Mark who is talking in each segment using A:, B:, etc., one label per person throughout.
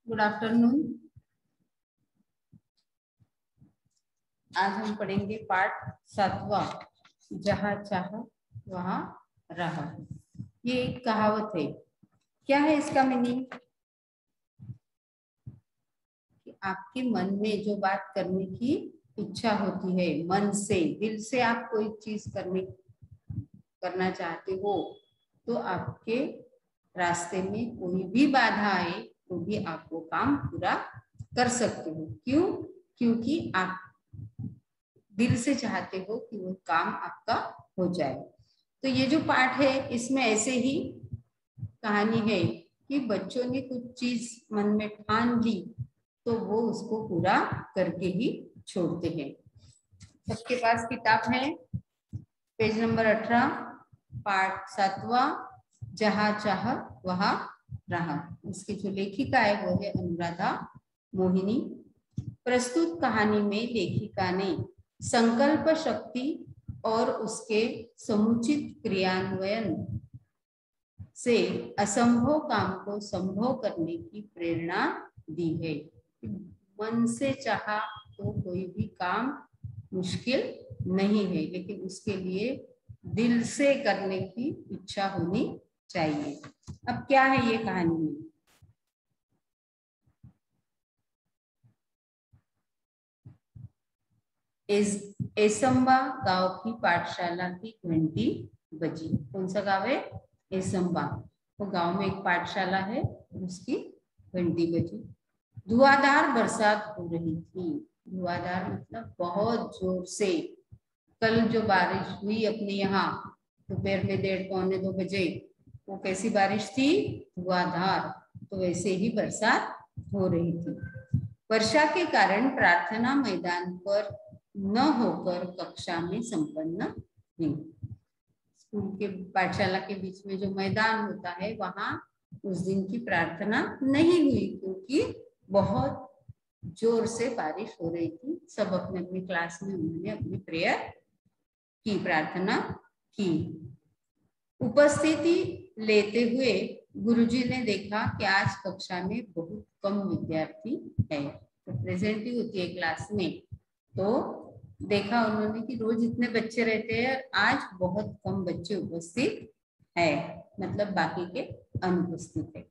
A: Good afternoon. आज हम पढ़ेंगे पाठ 7वां, जहाँ चाह वहाँ रहा। ये एक कहावत है। क्या है इसका मीनिंग? कि आपके मन में जो बात करने की इच्छा होती है, मन से, दिल से आप कोई चीज करना चाहते हो, तो आपके रास्ते में कोई भी बाधा आए तो भी आप वो काम पूरा कर सकते हो। क्यों? क्योंकि आप दिल से चाहते हो कि वो काम आपका हो जाए। तो ये जो पाठ है इसमें ऐसे ही कहानी है कि बच्चों ने कुछ चीज मन में ठान ली तो वो उसको पूरा करके ही छोड़ते हैं। सबके पास किताब है, पेज नंबर 18, पाठ 7वां, जहाँ चाह वहाँ रहा। इसकी जो लेखिका है वो है अनुराधा मोहिनी। प्रस्तुत कहानी में लेखिका ने संकल्प शक्ति और उसके समुचित क्रियान्वयन से असंभव काम को संभव करने की प्रेरणा दी है। मन से चाहा तो कोई भी काम मुश्किल नहीं है, लेकिन उसके लिए दिल से करने की इच्छा होनी चाहिए। अब क्या है ये कहानी में? एसंबा गांव की पाठशाला की घंटी बजी। कौन सा गांव है? एसंबा। वो गांव में एक पाठशाला है, उसकी घंटी बजी। धुआंधार बरसात हो रही थी। धुआंधार मतलब बहुत जोर से। कल जो बारिश हुई अपने यहाँ दोपहर में 1:30-1:45 बजे, वो कैसी बारिश थी? धुआंधार। तो वैसे ही बरसात हो रही थी। वर्षा के कारण प्रार्थना मैदान पर न होकर कक्षा में संपन्न हुई। स्कूल के पाठशाला के बीच में जो मैदान होता है वहां उस दिन की प्रार्थना नहीं हुई, क्योंकि बहुत जोर से बारिश हो रही थी। सब अपने अपनी क्लास में उन्होंने अपनी प्रेयर की, प्रार्थना की। उपस्थिति लेते हुए गुरुजी ने देखा कि आज कक्षा में बहुत कम विद्यार्थी है। तो प्रेजेंट ही होती है क्लास में, तो देखा उन्होंने कि रोज इतने बच्चे रहते हैं, आज बहुत कम बच्चे उपस्थित है, मतलब बाकी के अनुपस्थित है।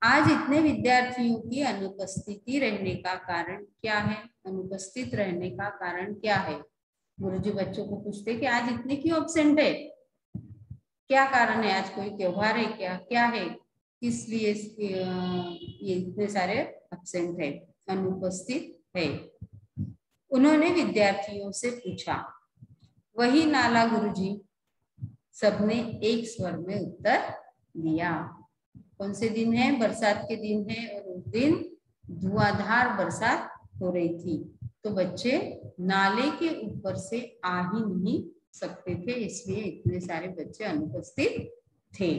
A: आज इतने विद्यार्थियों की अनुपस्थिति रहने का कारण क्या है? अनुपस्थित रहने का कारण क्या है? गुरुजी बच्चों को पूछते कि आज इतने क्यों एब्सेंट है, क्या कारण है? आज कोई त्योहार है क्या? क्या है, किस लिए ये इतने सारे एब्सेंट है, अनुपस्थित है? उन्होंने विद्यार्थियों से पूछा। वही नाला गुरुजी, सबने एक स्वर में उत्तर दिया। कौन से दिन है? बरसात के दिन है, और उस दिन धुआंधार बरसात हो रही थी, तो बच्चे नाले के ऊपर से आ ही नहीं सकते थे, इसलिए इतने सारे बच्चे अनुपस्थित थे।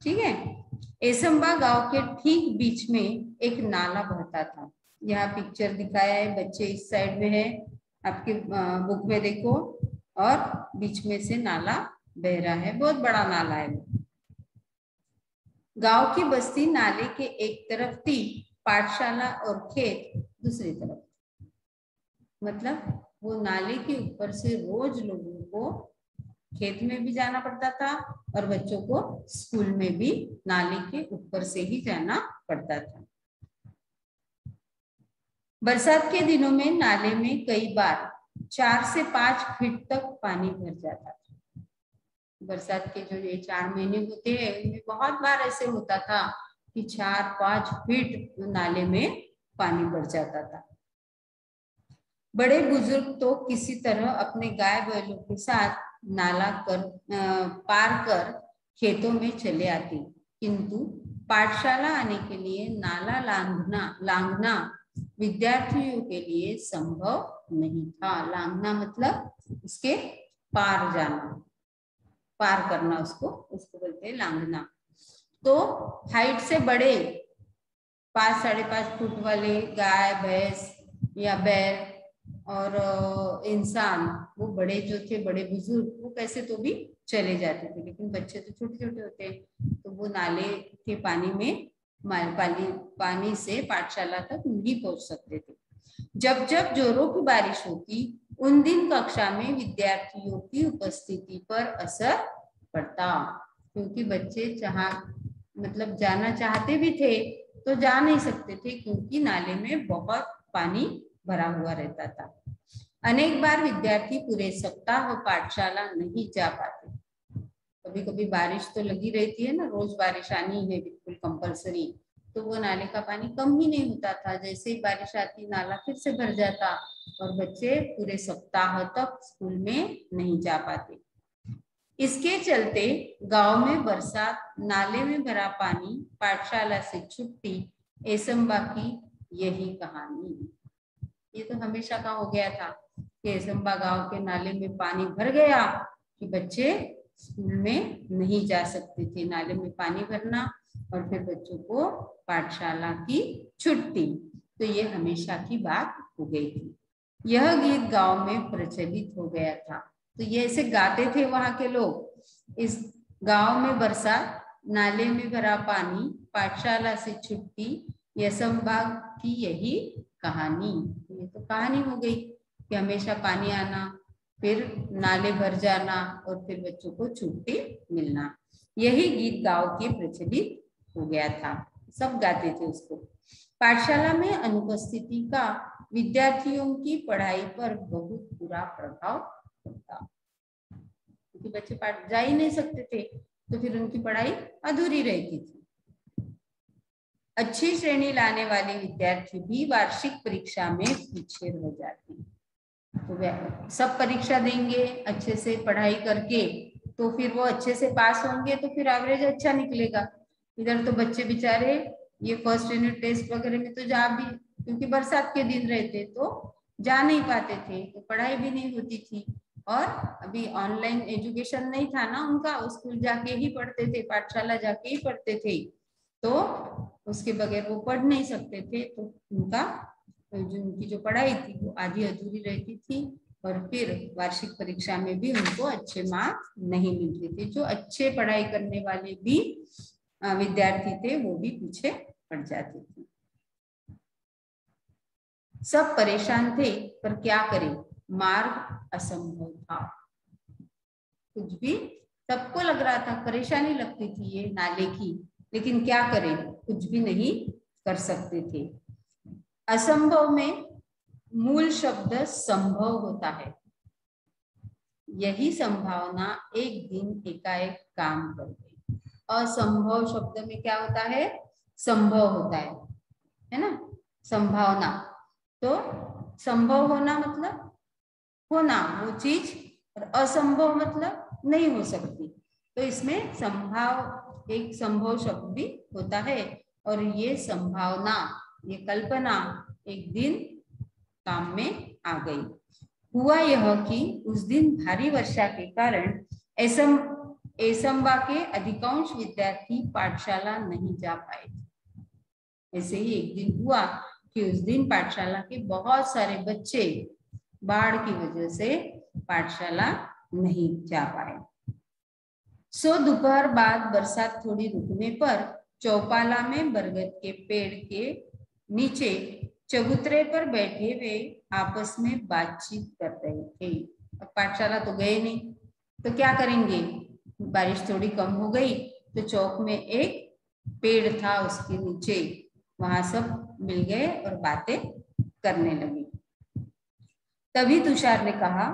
A: ठीक है। एसंबा गांव के ठीक बीच में एक नाला बहता था। यहाँ पिक्चर दिखाया है, बच्चे इस साइड में है, आपके बुक में देखो, और बीच में से नाला बह रहा है, बहुत बड़ा नाला है। गांव की बस्ती नाले के एक तरफ थी, पाठशाला और खेत दूसरी तरफ। मतलब वो नाले के ऊपर से रोज लोगों को खेत में भी जाना पड़ता था और बच्चों को स्कूल में भी नाले के ऊपर से ही जाना पड़ता था। बरसात के दिनों में नाले में कई बार 4 से 5 फीट तक पानी भर जाता था। बरसात के जो ये 4 महीने होते हैं उनमें बहुत बार ऐसे होता था कि 4-5 फीट नाले में पानी भर जाता था। बड़े बुजुर्ग तो किसी तरह अपने गाय बैलों के साथ नाला पार कर खेतों में चले आते, किंतु पाठशाला आने के लिए नाला लांघना विद्यार्थियों के लिए संभव नहीं था। लांघना मतलब उसके पार जाना, पार करना, उसको बोलते हैं लांघना। तो हाइट से बड़े 5-5.5 फुट वाले गाय, भैंस या बैल और इंसान, वो बड़े जो थे, बड़े बुजुर्ग, वो कैसे तो भी चले जाते थे, लेकिन बच्चे तो छोटे छोटे होते हैं, तो वो नाले के पानी में पानी से पाठशाला तक नहीं पहुंच सकते थे। जब जब जोरों की बारिश होती उन दिन कक्षा में विद्यार्थियों की उपस्थिति पर असर पड़ता, क्योंकि बच्चे मतलब जाना चाहते भी थे तो जा नहीं सकते थे, क्योंकि नाले में बहुत पानी भरा हुआ रहता था। अनेक बार विद्यार्थी पूरे सप्ताह पाठशाला नहीं जा पाते। कभी कभी बारिश तो लगी रहती है ना, रोज बारिश आनी है बिल्कुल कंपलसरी, तो वो नाले का पानी कम ही नहीं होता था। जैसे ही बारिश आती नाला फिर से भर जाता और बच्चे पूरे सप्ताह तक स्कूल में नहीं जा पाते। इसके चलते गांव में बरसात, नाले में भरा पानी, पाठशाला से छुट्टी, एसम्बा की यही कहानी। ये तो हमेशा का हो गया था कि एसम्बा गांव के नाले में पानी भर गया कि बच्चे स्कूल में नहीं जा सकते थे। नाले में पानी भरना और फिर बच्चों को पाठशाला की छुट्टी, तो ये हमेशा की बात हो गई थी। यह गीत गांव में प्रचलित हो गया था। तो ये ऐसे गाते थे वहां के लोग, इस गांव में बरसात, नाले में भरा पानी, पाठशाला से छुट्टी, एसम्बा की यही कहानी। ये तो कहानी हो गई कि हमेशा पानी आना, फिर नाले भर जाना और फिर बच्चों को छुट्टी मिलना। यही गीत गांव के प्रचलित हो गया था, सब गाते थे उसको। पाठशाला में अनुपस्थिति का विद्यार्थियों की पढ़ाई पर बहुत बुरा प्रभाव पड़ता, क्योंकि बच्चे जा ही नहीं सकते थे तो फिर उनकी पढ़ाई अधूरी रहती थी। अच्छी श्रेणी लाने वाले विद्यार्थी भी वार्षिक परीक्षा में पीछे रह जाते हैं। तो सब परीक्षा देंगे अच्छे से पढ़ाई करके तो फिर वो अच्छे से पास होंगे, तो फिर एवरेज अच्छा निकलेगा। इधर तो बच्चे बेचारे ये फर्स्ट यूनिट टेस्ट वगैरह में तो जा भी, क्योंकि बरसात के दिन रहते तो जा नहीं पाते थे, तो पढ़ाई भी नहीं होती थी। और अभी ऑनलाइन एजुकेशन नहीं था ना उनका, स्कूल जाके ही पढ़ते थे, पाठशाला जाके ही पढ़ते थे, तो उसके बगैर वो पढ़ नहीं सकते थे। तो उनकी जो पढ़ाई थी वो आधी अधूरी रहती थी और फिर वार्षिक परीक्षा में भी उनको अच्छे मार्क्स नहीं मिलते थे। जो अच्छे पढ़ाई करने वाले भी विद्यार्थी थे वो भी पीछे पड़ जाते थे। सब परेशान थे, पर क्या करें, मार्ग असंभव था। कुछ भी, सबको लग रहा था, परेशानी लगती थी ये नाले की, लेकिन क्या करें, कुछ भी नहीं कर सकते थे। असंभव में मूल शब्द संभव होता है। यही संभावना एक दिन एकाएक काम कर गई। असंभव शब्द में क्या होता है, संभव होता है ना, संभावना। तो संभव होना मतलब होना वो चीज, और असंभव मतलब नहीं हो सकती। तो इसमें संभाव, एक संभव शब्द भी होता है, और ये संभावना, ये कल्पना एक दिन काम में आ गई। हुआ यह कि उस दिन भारी वर्षा के कारण एसम्बा के अधिकांश विद्यार्थी पाठशाला नहीं जा पाए। ऐसे ही एक दिन हुआ कि उस दिन पाठशाला के बहुत सारे बच्चे बाढ़ की वजह से पाठशाला नहीं जा पाए। सो दोपहर बाद बरसात थोड़ी रुकने पर चौपाला में बरगद के पेड़ के नीचे चबूतरे पर बैठे वे आपस में बातचीत कर रहे थे। अब पाठशाला तो गए नहीं, तो क्या करेंगे, बारिश थोड़ी कम हो गई तो चौक में एक पेड़ था, उसके नीचे वहां सब मिल गए और बातें करने लगे। तभी तुषार ने कहा,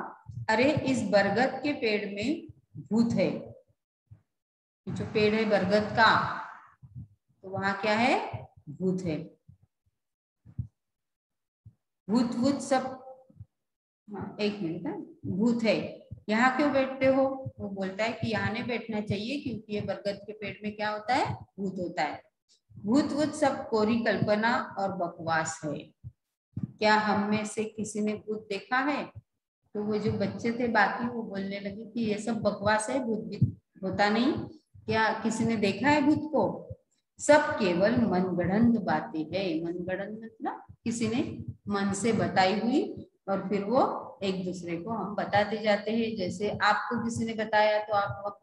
A: अरे इस बरगद के पेड़ में भूत है। जो पेड़ है बरगद का, तो वहां क्या है, भूत है। भूत सब, हाँ एक मिनट, भूत है, यहाँ क्यों बैठते हो? वो बोलता है कि यहाँ नहीं बैठना चाहिए, क्योंकि ये बरगद के पेड़ में क्या होता है, भूत होता है। भूत सब कोरी कल्पना और बकवास है। क्या हम में से किसी ने भूत देखा है? तो वो जो बच्चे थे बाकी, वो बोलने लगे कि ये सब बकवास है, भूत भी होता नहीं। क्या किसी ने देखा है भूत को? सब केवल मनगढ़ंत बातें है। मनगढ़ंत मतलब किसी ने मन से बताई हुई, और फिर वो एक दूसरे को हम बताते जाते हैं। जैसे आपको किसी ने बताया तो आप,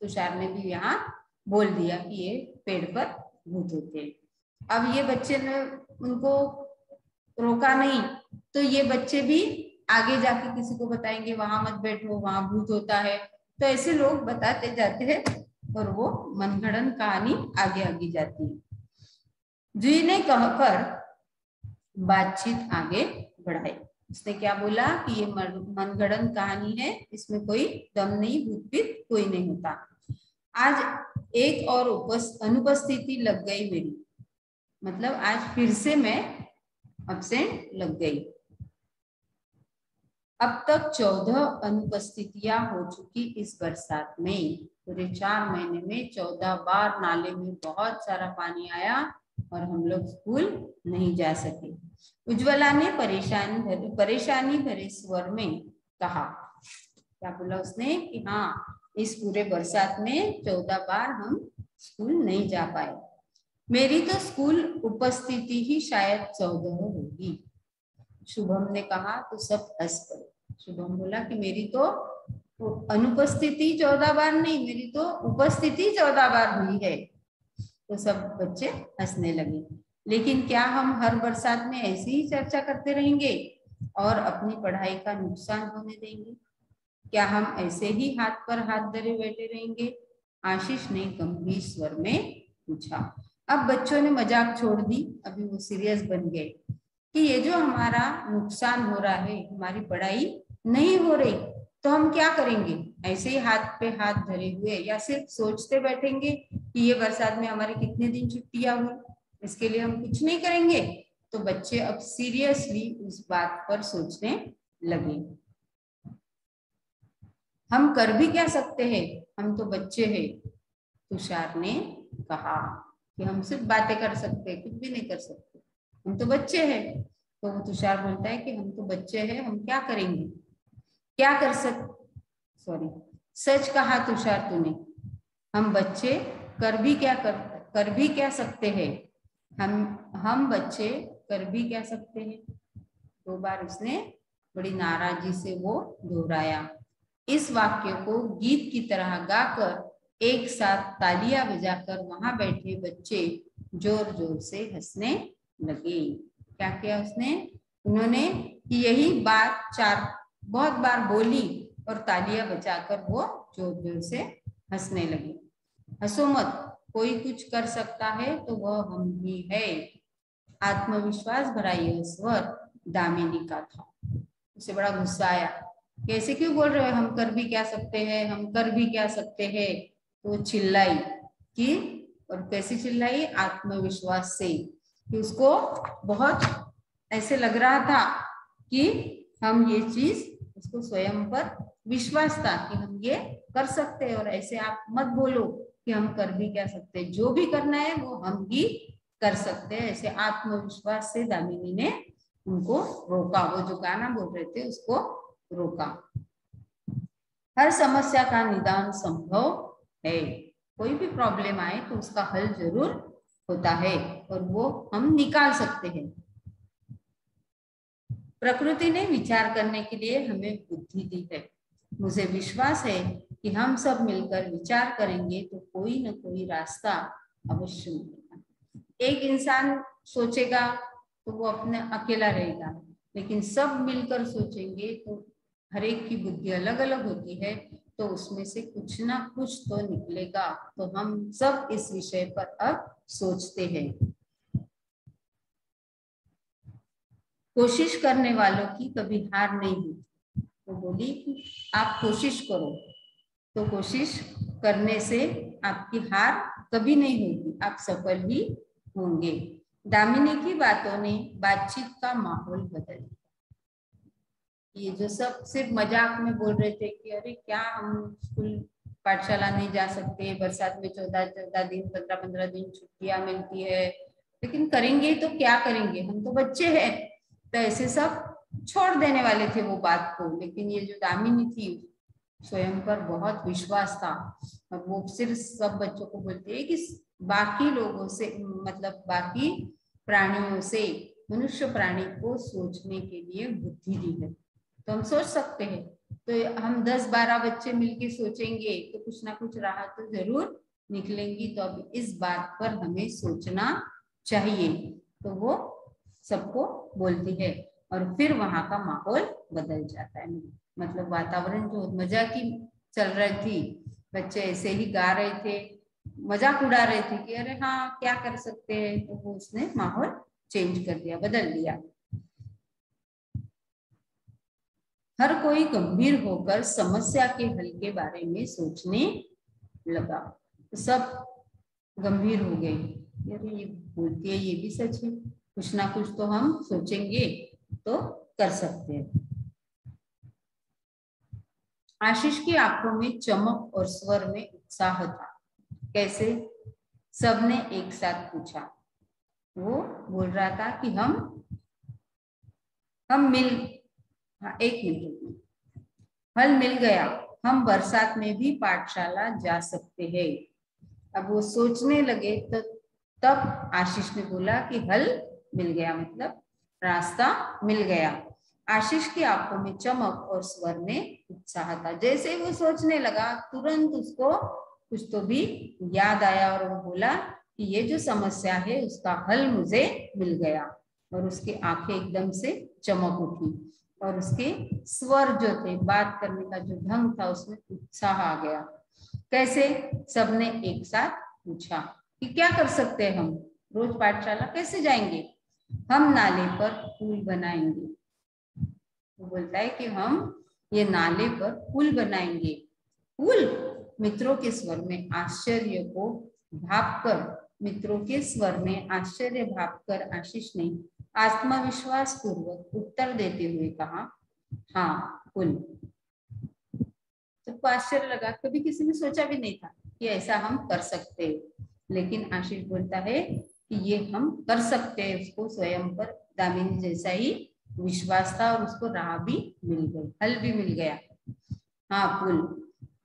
A: तुषार ने भी यहाँ बोल दिया कि ये पेड़ पर भूत होते हैं। अब ये बच्चे ने उनको रोका नहीं, तो ये बच्चे भी आगे जाके किसी को बताएंगे वहां मत बैठो, वहां भूत होता है। तो ऐसे लोग बताते जाते हैं और वो मनगढ़ंत कहानी आगे आगे जाती है। जी ने कहकर बातचीत आगे बढ़ाई। उसने क्या बोला कि ये मनगढ़ंत कहानी है, इसमें कोई दम नहीं, भूत प्रेत कोई नहीं होता। आज एक और अनुपस्थिति लग गई मेरी, मतलब आज फिर से मैं अब्सेंट लग गई। अब तक 14 अनुपस्थितियां हो चुकी इस बरसात में। पूरे 4 महीने में 14 बार नाले में बहुत सारा पानी आया और हम लोग स्कूल नहीं जा सके। उज्ज्वला ने परेशानी भरे स्वर में कहा। क्या बोला उसने कि हाँ, इस पूरे बरसात में 14 बार हम स्कूल नहीं जा पाए। मेरी तो स्कूल उपस्थिति ही शायद 14 होगी। शुभम ने कहा तो सब हंस पड़े। शुभम बोला कि मेरी तो अनुपस्थिति 14 बार नहीं, मेरी तो उपस्थिति 14 बार हुई है। तो सब बच्चे हंसने लगे। लेकिन क्या हम हर बरसात में ऐसी ही चर्चा करते रहेंगे और अपनी पढ़ाई का नुकसान होने देंगे? क्या हम ऐसे ही हाथ पर हाथ धरे बैठे रहेंगे? आशीष ने गंभीर स्वर में पूछा। अब बच्चों ने मजाक छोड़ दी, अभी वो सीरियस बन गए कि ये जो हमारा नुकसान हो रहा है, हमारी पढ़ाई नहीं हो रही, तो हम क्या करेंगे? ऐसे ही हाथ पे हाथ धरे हुए या सिर्फ सोचते बैठेंगे कि ये बरसात में हमारे कितने दिन छुट्टियां हुई, इसके लिए हम कुछ नहीं करेंगे? तो बच्चे अब सीरियसली उस बात पर सोचने लगे। हम कर भी क्या सकते हैं, हम तो बच्चे हैं। तुषार ने कहा कि हम सिर्फ बातें कर सकते हैं, कुछ भी नहीं कर सकते, हम तो बच्चे हैं। तो वो तुषार बोलता है कि हम तो बच्चे हैं, हम क्या करेंगे, क्या कर सच कहा तुषार तूने। हम बच्चे कर भी क्या सकते हैं, हम बच्चे कर भी क्या सकते हैं। 2 बार उसने बड़ी नाराजगी से वो दोहराया। इस वाक्य को गीत की तरह गाकर एक साथ तालियां बजाकर वहां बैठे बच्चे जोर जोर से हंसने लगे। क्या किया उसने, उन्होंने यही बात बहुत बार बोली और तालियां बजाकर वो जोर जोर से हंसने लगे। हंसो मत, कोई कुछ कर सकता है तो वह हम ही है। आत्मविश्वास भरा यह स्वर दामिनी का था। उसे बड़ा गुस्सा आया। कैसे क्यों बोल रहे हो, हम कर भी क्या सकते हैं, हम कर भी क्या सकते हैं? तो चिल्लाई कि, और कैसे चिल्लाई, आत्मविश्वास से, कि उसको बहुत ऐसे लग रहा था कि हम ये चीज, उसको स्वयं पर विश्वास था कि हम ये कर सकते हैं। और ऐसे आप मत बोलो कि हम कर भी क्या सकते हैं, जो भी करना है वो हम ही कर सकते हैं। ऐसे आत्मविश्वास से दामिनी ने उनको रोका, वो जो गाना बोल रहे थे उसको रोका। हर समस्या का निदान संभव है, कोई भी प्रॉब्लम आए तो उसका हल जरूर होता है और वो हम निकाल सकते हैं। प्रकृति ने विचार करने के लिए हमें बुद्धि दी है। मुझे विश्वास है कि हम सब मिलकर विचार करेंगे तो कोई न कोई रास्ता अवश्य मिलेगा। एक इंसान सोचेगा तो वो अपने अकेला रहेगा, लेकिन सब मिलकर सोचेंगे तो हर एक की बुद्धि अलग अलग होती है, तो उसमें से कुछ ना कुछ तो निकलेगा। तो हम सब इस विषय पर अब सोचते हैं। कोशिश करने वालों की कभी हार नहीं होती। तो बोली कि आप कोशिश करो, तो कोशिश करने से आपकी हार कभी नहीं होगी, आप सफल ही होंगे। दामिनी की बातों ने बातचीत का माहौल बदल दिया। ये जो सब सिर्फ मजाक में बोल रहे थे कि अरे क्या हम स्कूल पाठशाला नहीं जा सकते, बरसात में 14 दिन 15 दिन छुट्टियां मिलती है, लेकिन करेंगे तो क्या करेंगे, हम तो बच्चे हैं। तो ऐसे सब छोड़ देने वाले थे वो बात को। लेकिन ये जो दामिनी थी, स्वयं पर बहुत विश्वास था और वो सिर्फ सब बच्चों को बोलते हैं कि बाकी लोगों से, मतलब बाकी प्राणियों से मनुष्य प्राणी को सोचने के लिए बुद्धि दी है। तो हम सोच सकते हैं, तो हम 10-12 बच्चे मिलके सोचेंगे तो कुछ ना कुछ राह तो जरूर निकलेंगी। तो अब इस बात पर हमें सोचना चाहिए। तो वो सबको बोलती है और फिर वहां का माहौल बदल जाता है। मतलब वातावरण जो मजा की चल रही थी, बच्चे ऐसे ही गा रहे थे, मजाक उड़ा रहे थे कि अरे हाँ क्या कर सकते हैं, तो वो उसने माहौल चेंज कर दिया, बदल दिया। हर कोई गंभीर होकर समस्या के हल के बारे में सोचने लगा। तो सब गंभीर हो गए, अरे ये बोलती है, ये भी सच है, कुछ ना कुछ तो हम सोचेंगे तो कर सकते हैं। आशीष की आंखों में चमक और स्वर में उत्साह था। कैसे? सबने एक साथ पूछा। वो बोल रहा था कि हम मिल, हाँ एक मिनट, हल मिल गया, हम बरसात में भी पाठशाला जा सकते हैं। अब वो सोचने लगे तो तब आशीष ने बोला कि हल मिल गया, मतलब रास्ता मिल गया। आशीष की आंखों में चमक और स्वर में उत्साह था। जैसे वो सोचने लगा, तुरंत उसको कुछ तो भी याद आया और वो बोला कि ये जो समस्या है उसका हल मुझे मिल गया। और उसकी आंखें एकदम से चमक उठी और उसके स्वर जो थे, बात करने का जो ढंग था, उसमें उत्साह आ गया। कैसे? सबने एक साथ पूछा कि क्या कर सकते हैं हम, रोज पाठशाला कैसे जाएंगे? हम नाले पर पुल बनाएंगे। वो बोलता है कि हम ये नाले पर पुल बनाएंगे। पुल? मित्रों के स्वर में आश्चर्य को भापकर, मित्रों के स्वर में आश्चर्य भापकर आशीष ने आत्मविश्वास पूर्वक उत्तर देते हुए कहा, हाँ पुल। सबको आश्चर्य लगा, कभी किसी ने सोचा भी नहीं था कि ऐसा हम कर सकते हैं। लेकिन आशीष बोलता है कि ये हम कर सकते हैं। उसको स्वयं पर दामिनी जैसा ही विश्वास था और उसको राह भी मिल गई, हल भी मिल गया। हाँ पुल।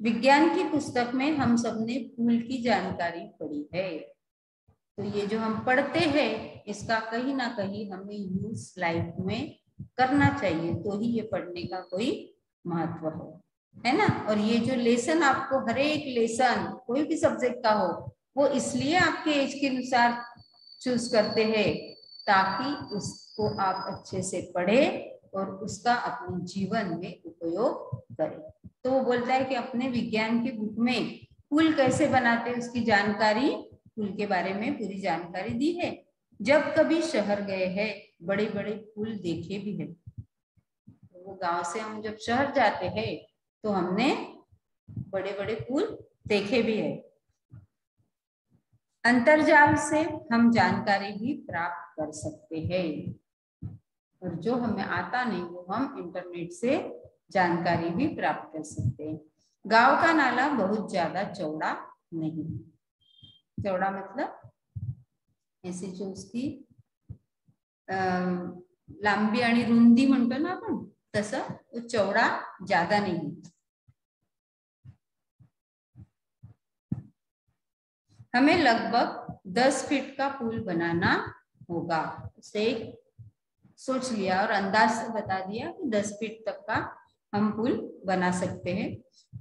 A: विज्ञान की पुस्तक में हम सबने पुल की जानकारी पढ़ी है। तो ये जो हम पढ़ते हैं इसका कहीं ना कहीं हमें यूज लाइफ में करना चाहिए, तो ही ये पढ़ने का कोई महत्व है ना। और ये जो लेसन आपको, हर एक लेसन कोई भी सब्जेक्ट का हो, वो इसलिए आपके एज के अनुसार चूज करते हैं ताकि उसको आप अच्छे से पढ़े और उसका अपने जीवन में उपयोग करें। तो वो बोलता है कि अपने विज्ञान की बुक में पुल कैसे बनाते हैं उसकी जानकारी, पुल के बारे में पूरी जानकारी दी है। जब कभी शहर गए हैं, बड़े बड़े पुल देखे भी है। वो गांव से हम जब शहर जाते हैं तो हमने बड़े बड़े पुल देखे भी है। अंतर्जाल से हम जानकारी भी प्राप्त कर सकते हैं, और जो हमें आता नहीं वो हम इंटरनेट से जानकारी भी प्राप्त कर सकते हैं। गांव का नाला बहुत ज्यादा चौड़ा नहीं, चौड़ा मतलब ऐसे जो उसकी लांबी आणि रुंदी म्हणतो ना आपण, तसं तो चौड़ा ज्यादा नहीं। हमें लगभग 10 फीट का पुल बनाना होगा। उसे सोच लिया और अंदाज से बता दिया कि 10 फीट तक का हम पुल बना सकते हैं।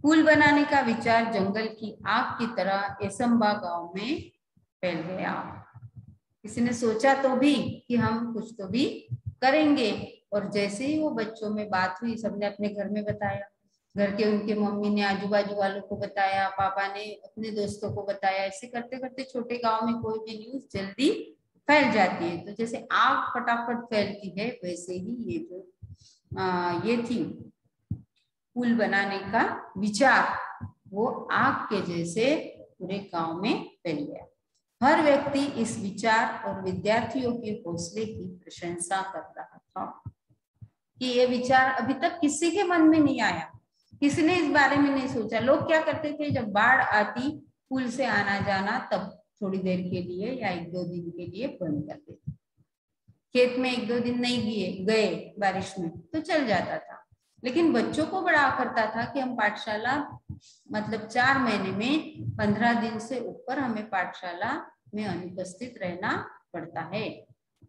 A: पुल बनाने का विचार जंगल की आग की तरह एसंबा गांव में फैल गया। किसी ने सोचा तो भी कि हम कुछ तो भी करेंगे, और जैसे ही वो बच्चों में बात हुई, सबने अपने घर में बताया, घर के उनके मम्मी ने आजू बाजू वालों को बताया, पापा ने अपने दोस्तों को बताया। ऐसे करते करते छोटे गांव में कोई भी न्यूज जल्दी फैल जाती है। तो जैसे आग फटाफट फैलती है, वैसे ही ये जो ये थी पुल बनाने का विचार, वो आग के जैसे पूरे गांव में फैल गया। हर व्यक्ति इस विचार और विद्यार्थियों के हौसले की प्रशंसा कर रहा था कि ये विचार अभी तक किसी के मन में नहीं आया, किसी ने इस बारे में नहीं सोचा। लोग क्या करते थे, जब बाढ़ आती, पुल से आना जाना तब थोड़ी देर के लिए या 1-2 दिन के लिए बंद कर देते। खेत में 1-2 दिन नहीं गए बारिश में तो चल जाता था। लेकिन बच्चों को बड़ा करता था कि हम पाठशाला, मतलब 4 महीने में 15 दिन से ऊपर हमें पाठशाला में अनुपस्थित रहना पड़ता है।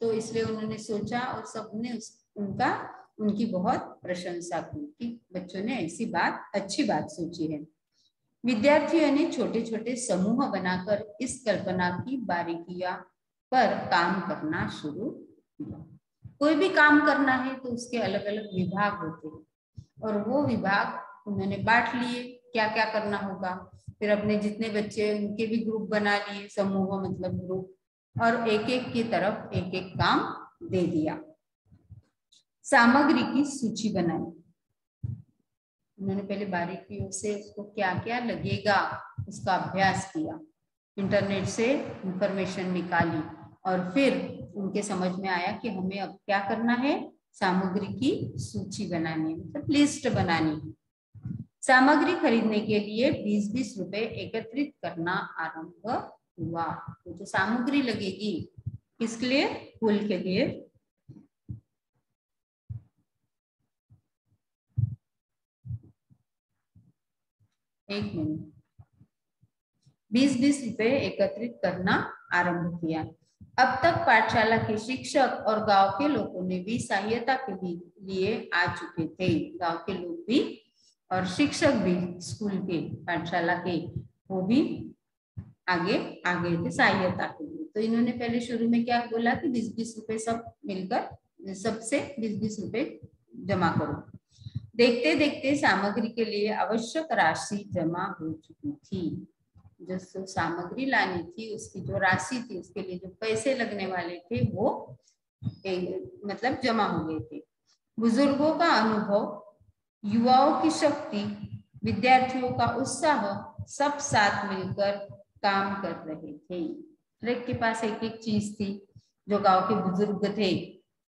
A: तो इसलिए उन्होंने सोचा और सबने उनकी बहुत प्रशंसा की कि बच्चों ने ऐसी बात, अच्छी बात सोची है। विद्यार्थियों ने छोटे छोटे समूह बनाकर इस कल्पना की बारीकियां पर काम करना शुरू किया। कोई भी काम करना है तो उसके अलग अलग विभाग होते हैं और वो विभाग उन्होंने बांट लिए, क्या क्या करना होगा। फिर अपने जितने बच्चे उनके भी ग्रुप बना लिए, समूह मतलब ग्रुप, और एक एक की तरफ एक एक काम दे दिया। सामग्री की सूची बनाई। उन्होंने पहले बारीकियों से उसको क्या क्या लगेगा उसका अभ्यास किया, इंटरनेट से इंफॉर्मेशन निकाली और फिर उनके समझ में आया कि हमें अब क्या करना है, सामग्री की सूची बनानी है, मतलब लिस्ट बनानी है। सामग्री खरीदने के लिए 20-20 रुपए एकत्रित करना आरंभ हुआ। तो जो सामग्री लगेगी किसके लिए, फूल के लिए, एक मिनट, 20-20 रुपए एकत्रित करना आरंभ किया। अब तक पाठशाला के शिक्षक और गांव के लोगों ने भी सहायता के लिए आ चुके थे। गांव के लोग भी और शिक्षक भी स्कूल के, पाठशाला के, वो भी आगे आ गए थे सहायता के लिए। तो इन्होंने पहले शुरू में क्या बोला कि 20-20 रुपए सब मिलकर सबसे 20-20 रुपए जमा करो। देखते देखते सामग्री के लिए आवश्यक राशि जमा हो चुकी थी। जो सामग्री लानी थी उसकी जो राशि थी, उसके लिए जो पैसे लगने वाले थे वो मतलब जमा हो गए थे। बुजुर्गों का अनुभव, युवाओं की शक्ति, विद्यार्थियों का उत्साह, सब साथ मिलकर काम कर रहे थे। हर एक के पास एक एक चीज थी। जो गांव के बुजुर्ग थे,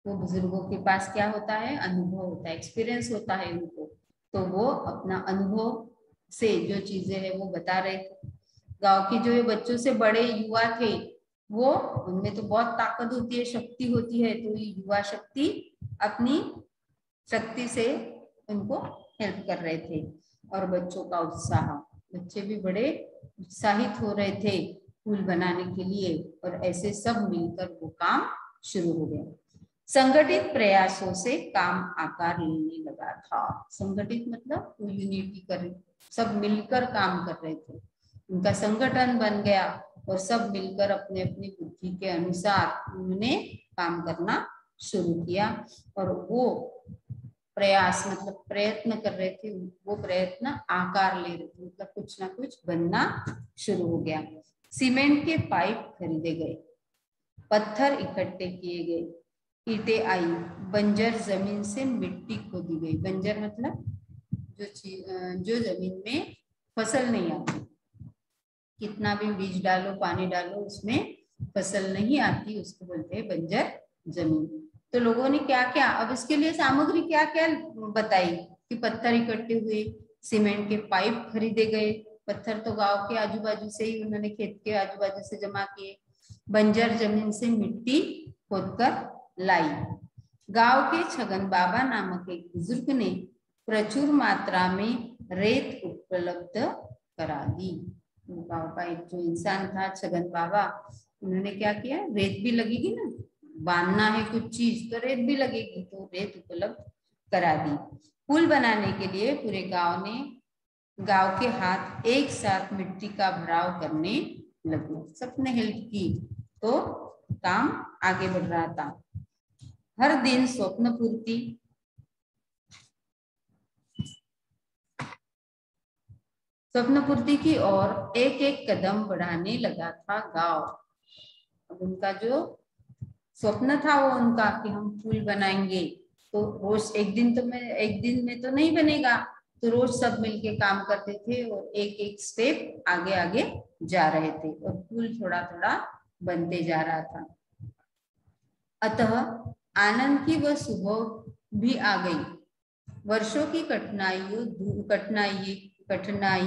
A: वो बुजुर्गों के पास क्या होता है, अनुभव होता है, एक्सपीरियंस होता है उनको, तो वो अपना अनुभव से जो चीजें है वो बता रहे थे। गांव के जो बच्चों से बड़े युवा थे, वो उनमें तो बहुत ताकत होती है, शक्ति होती है, तो ये युवा शक्ति अपनी शक्ति से उनको हेल्प कर रहे थे। और बच्चों का उत्साह, बच्चे भी बड़े उत्साहित हो रहे थे फूल बनाने के लिए, और ऐसे सब मिलकर वो काम शुरू हो गया। संगठित प्रयासों से काम आकार लेने लगा था। संगठित मतलब वो यूनिटी कर, सब मिलकर काम कर रहे थे, उनका संगठन बन गया और सब मिलकर अपने अपनी बुद्धि के अनुसार उन्होंने काम करना शुरू किया। और वो प्रयास मतलब प्रयत्न कर रहे थे, वो प्रयत्न आकार ले रहे थे, मतलब कुछ ना कुछ बनना शुरू हो गया। सीमेंट के पाइप खरीदे गए, पत्थर इकट्ठे किए गए, ईंटें आई, बंजर जमीन से मिट्टी खोदी गई। बंजर मतलब जो जमीन में फसल नहीं आती, कितना भी बीज डालो, पानी डालो, उसमें फसल नहीं आती, उसको बोलते हैं बंजर जमीन। तो लोगों ने क्या क्या, अब इसके लिए सामग्री क्या क्या बताई कि पत्थर इकट्ठे हुए, सीमेंट के पाइप खरीदे गए, पत्थर तो गांव के आजू बाजू से ही उन्होंने खेत के आजू बाजू से जमा किए, बंजर जमीन से मिट्टी खोदकर लाई। गांव के छगन बाबा नामक एक बुजुर्ग ने प्रचुर मात्रा में रेत उपलब्ध करा दी। गांव का एक जो इंसान था छगन बाबा, उन्होंने क्या किया, रेत भी लगेगी ना, बांधना है कुछ चीज तो रेत भी लगेगी, तो रेत उपलब्ध करा दी। पुल बनाने के लिए पूरे गांव के हाथ एक साथ मिट्टी का भराव करने लगे, सबने हेल्प की, तो काम आगे बढ़ रहा था। हर दिन स्वप्न पूर्ति की ओर एक एक कदम बढ़ाने लगा था गांव। अब उनका जो स्वप्न था वो उनका कि हम पुल बनाएंगे, तो रोज एक दिन में तो नहीं बनेगा, तो रोज सब मिलके काम करते थे और एक एक स्टेप आगे आगे जा रहे थे और पुल थोड़ा थोड़ा बनते जा रहा था। अतः आनंद की वह सुबह भी आ गई। वर्षों की कठिनाई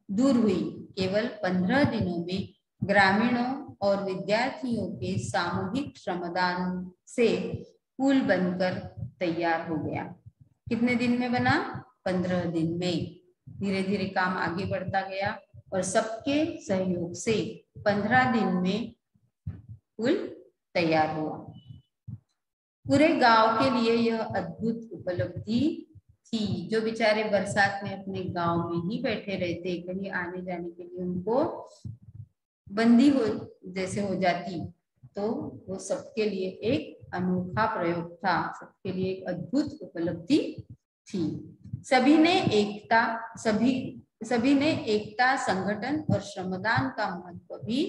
A: दूर हुई। केवल 15 दिनों में ग्रामीणों और विद्यार्थियों के सामूहिक श्रमदान से पुल बनकर तैयार हो गया। कितने दिन में बना? 15 दिन में। धीरे धीरे काम आगे बढ़ता गया और सबके सहयोग से 15 दिन में पुल तैयार हुआ। पूरे गांव के लिए यह अद्भुत उपलब्धि थी। जो बेचारे बरसात में अपने गांव में ही बैठे रहते, कहीं आने जाने के लिए उनको बंदी हो जैसे हो जाती, तो वो सबके लिए एक अनोखा प्रयोग था, सबके लिए एक अद्भुत उपलब्धि थी। सभी ने एकता, संगठन और श्रमदान का महत्व भी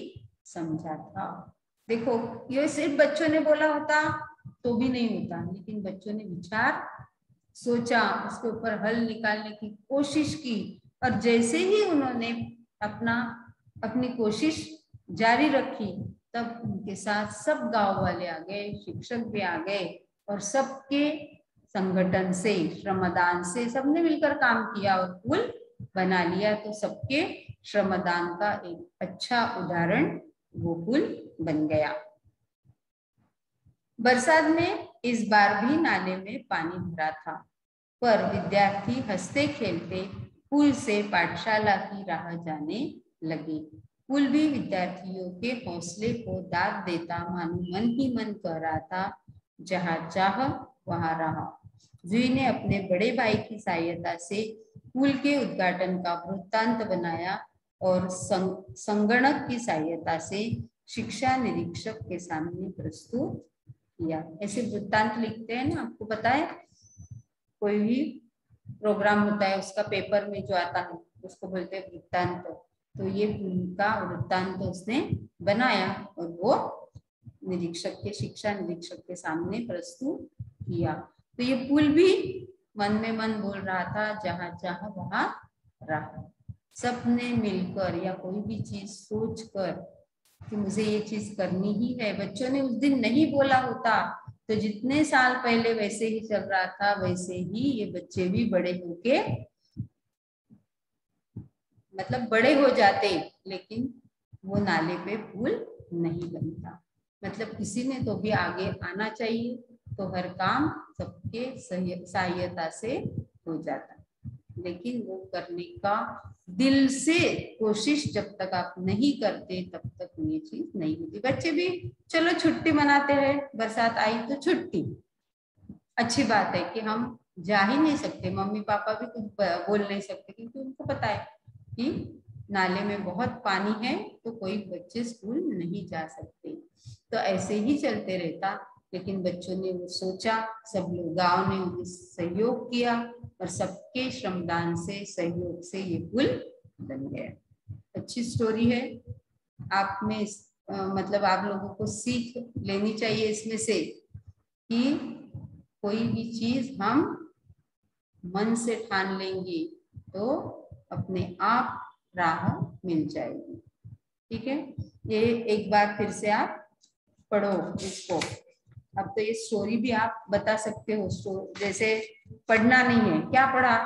A: समझा था। देखो, ये सिर्फ बच्चों ने बोला होता तो भी नहीं होता, लेकिन बच्चों ने विचार सोचा, उसके ऊपर हल निकालने की कोशिश की, और जैसे ही उन्होंने अपनी कोशिश जारी रखी, तब उनके साथ सब गांव वाले आ गए, शिक्षक भी आ गए, और सबके संगठन से, श्रमदान से सबने मिलकर काम किया और पुल बना लिया। तो सबके श्रमदान का एक अच्छा उदाहरण वो पुल बन गया। बरसात में इस बार भी नाले में पानी भरा था, पर विद्यार्थी हंसते खेलते पुल से पाठशाला की राह जाने लगे। पुल भी विद्यार्थियों के हौसले को दाद देता मानो मन ही मन कह रहा था, जहाँ चाह वहां रहा। जुई ने अपने बड़े भाई की सहायता से पुल के उद्घाटन का वृत्तांत बनाया और संगणक की सहायता से शिक्षा निरीक्षक के सामने प्रस्तुत किया। ऐसे वृत्तांत लिखते हैं ना, आपको पता है, कोई भी प्रोग्राम होता है उसका पेपर में जो आता है उसको बोलते हैं वृत्तांत। तो ये उनका वृत्तांत उसने बनाया और वो शिक्षा निरीक्षक के सामने प्रस्तुत किया। तो ये पुल भी मन में मन बोल रहा था, जहाँ चाह वहां रहा। सबने मिलकर या कोई भी चीज सोच कर कि मुझे ये चीज करनी ही है। बच्चों ने उस दिन नहीं बोला होता तो जितने साल पहले वैसे ही चल रहा था, वैसे ही ये बच्चे भी बड़े होके मतलब बड़े हो जाते, लेकिन वो नाले पे पुल नहीं बनता। मतलब किसी ने तो भी आगे आना चाहिए, तो हर काम सबके सहायता से हो जाता, लेकिन वो करने का दिल से कोशिश जब तक आप नहीं करते तब तक ये चीज नहीं होती। बच्चे भी चलो छुट्टी मनाते हैं, बरसात आई तो छुट्टी, अच्छी बात है कि हम जा ही नहीं सकते, मम्मी पापा भी कुछ बोल नहीं सकते, क्योंकि उनको पता है कि नाले में बहुत पानी है, तो कोई बच्चे स्कूल नहीं जा सकते। तो ऐसे ही चलते रहता, लेकिन बच्चों ने वो सोचा, सब लोग गांव ने उन्हें सहयोग किया और सबके श्रमदान से, सहयोग से ये पुल बन गया। अच्छी स्टोरी है। आप में मतलब आप लोगों को सीख लेनी चाहिए इसमें से कि कोई भी चीज हम मन से ठान लेंगे तो अपने आप राह मिल जाएगी। ठीक है, ये एक बार फिर से आप पढ़ो इसको। अब तो ये स्टोरी भी आप बता सकते हो, जैसे पढ़ना नहीं है, क्या पढ़ा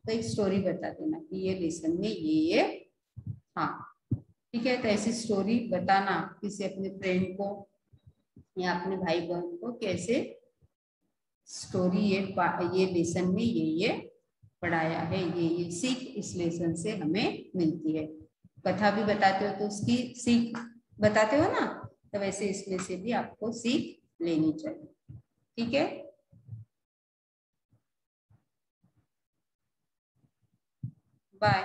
A: तो एक स्टोरी बता देना कि ये लेसन में ये हाँ, ठीक है। तो ऐसी स्टोरी बताना किसी अपने फ्रेंड को या अपने भाई बहन को, कैसे स्टोरी ये लेसन में ये पढ़ाया है, ये सीख इस लेसन से हमें मिलती है। कथा भी बताते हो तो उसकी सीख बताते हो ना, तो वैसे इसमें से भी आपको सीख लेनी चाहिए। ठीक है, बाय।